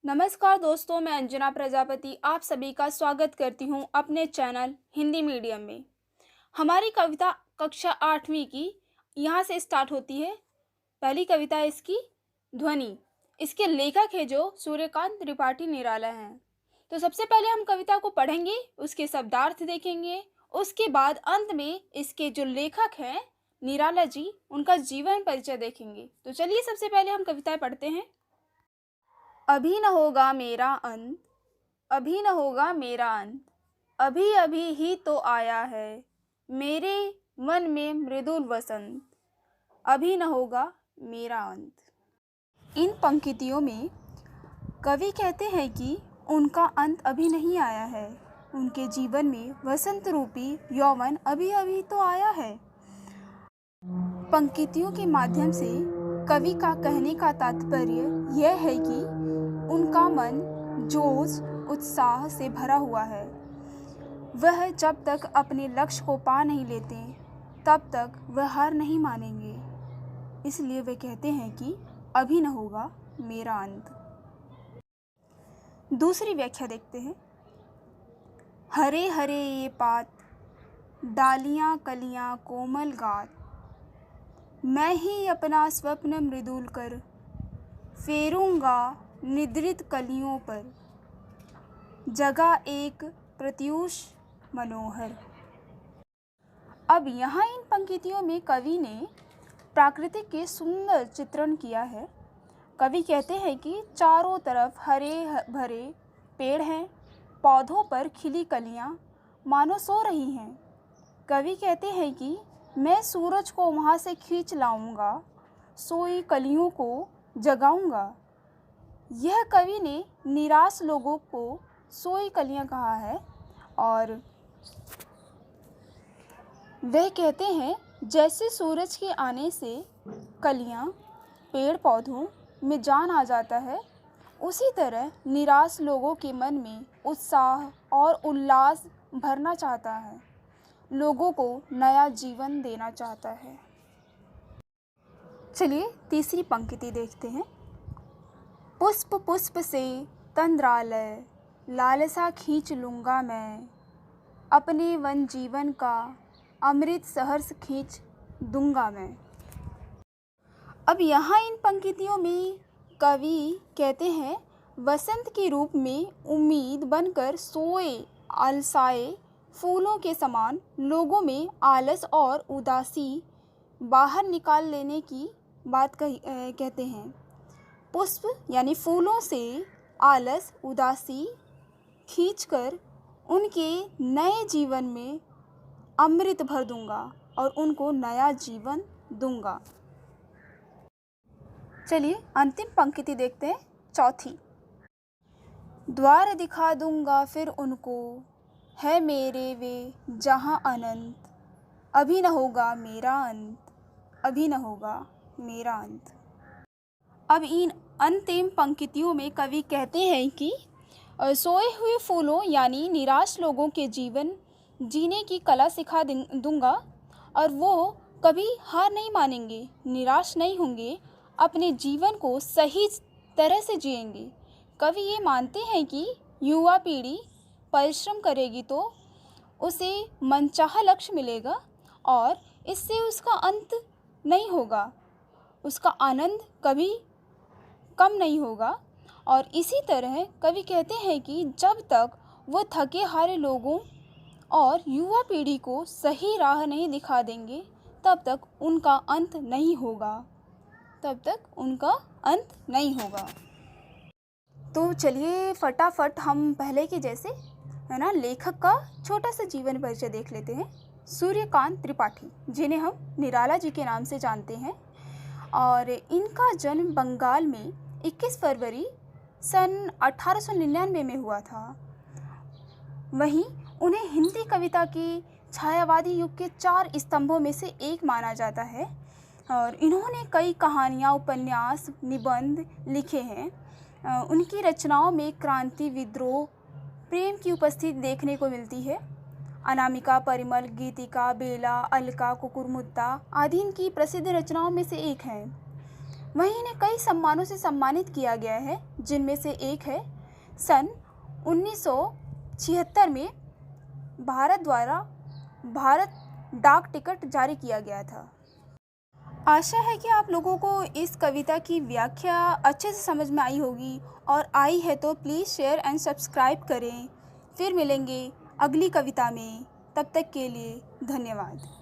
नमस्कार दोस्तों, मैं अंजना प्रजापति आप सभी का स्वागत करती हूं अपने चैनल हिंदी मीडियम में। हमारी कविता कक्षा 8वीं की यहां से स्टार्ट होती है। पहली कविता है इसकी ध्वनि। इसके लेखक है जो सूर्यकांत त्रिपाठी निराला हैं। तो सबसे पहले हम कविता को पढ़ेंगे, उसके शब्दार्थ देखेंगे, उसके बाद अंत में इसके जो लेखक हैं निराला जी, उनका जीवन परिचय देखेंगे। तो चलिए सबसे पहले हम कविताएं पढ़ते हैं। अभी न होगा मेरा अंत, अभी न होगा मेरा अंत, अभी अभी ही तो आया है मेरे मन में मृदुल वसंत, अभी न होगा मेरा अंत। इन पंक्तियों में कवि कहते हैं कि उनका अंत अभी नहीं आया है, उनके जीवन में वसंत रूपी यौवन अभी अभी तो आया है। पंक्तियों के माध्यम से कवि का कहने का तात्पर्य यह है कि उनका मन जोश उत्साह से भरा हुआ है। वह जब तक अपने लक्ष्य को पा नहीं लेते तब तक वह हार नहीं मानेंगे। इसलिए वे कहते हैं कि अभी न होगा मेरा अंत। दूसरी व्याख्या देखते हैं। हरे हरे ये पात, डालियां कलियां कोमल गात, मैं ही अपना स्वप्न मृदुल कर फेरूंगा निद्रित कलियों पर, जगा एक प्रत्यूष मनोहर। अब यहाँ इन पंक्तियों में कवि ने प्रकृति के सुंदर चित्रण किया है। कवि कहते हैं कि चारों तरफ हरे भरे पेड़ हैं, पौधों पर खिली कलियाँ मानो सो रही हैं। कवि कहते हैं कि मैं सूरज को वहाँ से खींच लाऊंगा, सोई कलियों को जगाऊंगा। यह कवि ने निराश लोगों को सोई कलियां कहा है और वह कहते हैं जैसे सूरज के आने से कलियां पेड़ पौधों में जान आ जाता है, उसी तरह निराश लोगों के मन में उत्साह और उल्लास भरना चाहता है, लोगों को नया जीवन देना चाहता है। चलिए तीसरी पंक्ति देखते हैं। पुष्प पुष्प से तंद्रालय, लालसा खींच लूँगा मैं, अपने वन जीवन का अमृत सहर्ष खींच दूँगा मैं। अब यहाँ इन पंक्तियों में कवि कहते हैं वसंत के रूप में उम्मीद बनकर सोए आलसाए फूलों के समान लोगों में आलस और उदासी बाहर निकाल लेने की बात कहते हैं। पुष्प यानी फूलों से आलस उदासी खींचकर उनके नए जीवन में अमृत भर दूंगा और उनको नया जीवन दूंगा। चलिए अंतिम पंक्ति देखते हैं, चौथी। द्वार दिखा दूंगा फिर उनको, है मेरे वे जहां अनंत, अभी न होगा मेरा अंत, अभी न होगा मेरा अंत। अब इन अंतिम पंक्तियों में कवि कहते हैं कि सोए हुए फूलों यानी निराश लोगों के जीवन जीने की कला सिखा दूंगा और वो कभी हार नहीं मानेंगे, निराश नहीं होंगे, अपने जीवन को सही तरह से जिएंगे। कवि ये मानते हैं कि युवा पीढ़ी परिश्रम करेगी तो उसे मनचाहा लक्ष्य मिलेगा और इससे उसका अंत नहीं होगा, उसका आनंद कभी कम नहीं होगा। और इसी तरह कवि कहते हैं कि जब तक वो थके हारे लोगों और युवा पीढ़ी को सही राह नहीं दिखा देंगे तब तक उनका अंत नहीं होगा, तब तक उनका अंत नहीं होगा। तो चलिए फटाफट हम पहले के जैसे है ना लेखक का छोटा सा जीवन परिचय देख लेते हैं। सूर्यकांत त्रिपाठी, जिन्हें हम निराला जी के नाम से जानते हैं, और इनका जन्म बंगाल में 21 फरवरी सन 1899 में हुआ था। वहीं उन्हें हिंदी कविता की छायावादी युग के 4 स्तंभों में से एक माना जाता है और इन्होंने कई कहानियाँ, उपन्यास, निबंध लिखे हैं। उनकी रचनाओं में क्रांति, विद्रोह, प्रेम की उपस्थिति देखने को मिलती है। अनामिका, परिमल, गीतिका, बेला, अलका, कुकुरमुत्ता आदि इनकी प्रसिद्ध रचनाओं में से एक हैं। वहीं इन्हें कई सम्मानों से सम्मानित किया गया है, जिनमें से एक है सन 1976 में भारत द्वारा भारत डाक टिकट जारी किया गया था। आशा है कि आप लोगों को इस कविता की व्याख्या अच्छे से समझ में आई होगी, और आई है तो प्लीज़ शेयर एंड सब्सक्राइब करें। फिर मिलेंगे अगली कविता में, तब तक के लिए धन्यवाद।